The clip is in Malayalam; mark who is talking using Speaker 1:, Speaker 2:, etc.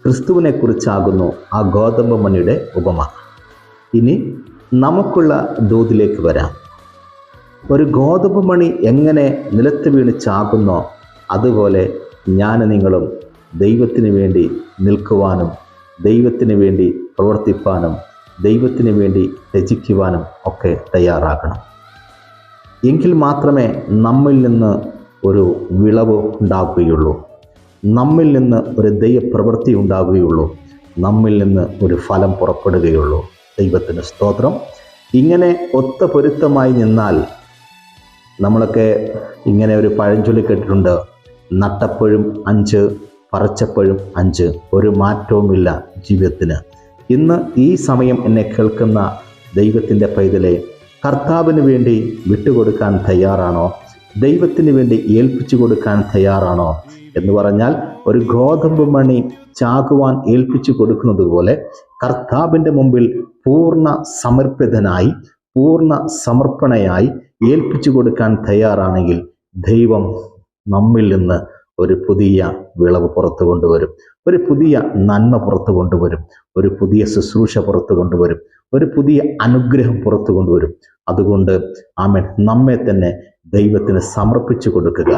Speaker 1: ക്രിസ്തുവിനെ കുറിച്ചാകുന്നു ആ ഗോതമ്പ് മണിയുടെ ഉപമ. ഇനി നമുക്കുള്ള ദൂതിലേക്ക് വരാം. ഒരു ഗോതമ്പ് മണി എങ്ങനെ നിലത്ത് വീണ് ചാകുന്നോ അതുപോലെ ഞാൻ നിങ്ങളും ദൈവത്തിന് വേണ്ടി നിൽക്കുവാനും ദൈവത്തിന് വേണ്ടി പ്രവർത്തിപ്പാനും ദൈവത്തിന് വേണ്ടി രചിക്കുവാനും ഒക്കെ തയ്യാറാകണം. എങ്കിൽ മാത്രമേ നമ്മിൽ നിന്ന് ഒരു വിളവ് ഉണ്ടാകുകയുള്ളൂ, നമ്മിൽ നിന്ന് ഒരു ദൈവപ്രവൃത്തി ഉണ്ടാകുകയുള്ളൂ, നമ്മിൽ നിന്ന് ഒരു ഫലം പുറപ്പെടുകയുള്ളൂ. ദൈവത്തിന് സ്തോത്രം. ഇങ്ങനെ ഒത്ത പൊരുത്തമായി നിന്നാൽ, നമ്മളൊക്കെ ഇങ്ങനെ ഒരു പഴഞ്ചൊല്ലി കേട്ടിട്ടുണ്ട്, നട്ടപ്പോഴും 5 പറിച്ചപ്പോഴും 5. ഒരു മാറ്റവുമില്ല ജീവിതത്തിന്. ഇന്ന് ഈ സമയം എന്നെ കേൾക്കുന്ന ദൈവത്തിൻ്റെ പൈതലെ, കർത്താവിന് വേണ്ടി വിട്ടുകൊടുക്കാൻ തയ്യാറാണോ? ദൈവത്തിന് വേണ്ടി ഏൽപ്പിച്ചു കൊടുക്കാൻ തയ്യാറാണോ? എന്ന് പറഞ്ഞാൽ ഒരു ഗോതമ്പ് മണി ചാകുവാൻ ഏൽപ്പിച്ചു കൊടുക്കുന്നത് പോലെ കർത്താവിൻ്റെ മുമ്പിൽ പൂർണ്ണ സമർപ്പിതനായി പൂർണ്ണ സമർപ്പണയായി ഏൽപ്പിച്ചു കൊടുക്കാൻ തയ്യാറാണെങ്കിൽ ദൈവം നമ്മിൽ നിന്ന് ഒരു പുതിയ വിളവ് പുറത്തു കൊണ്ടുവരും, ഒരു പുതിയ നന്മ പുറത്തു കൊണ്ടുവരും, ഒരു പുതിയ ശുശ്രൂഷ പുറത്തു കൊണ്ടുവരും, ഒരു പുതിയ അനുഗ്രഹം പുറത്തു കൊണ്ടുവരും. അതുകൊണ്ട് ആമേൻ, നമ്മെ തന്നെ ദൈവത്തിന് സമർപ്പിച്ചു കൊടുക്കുക.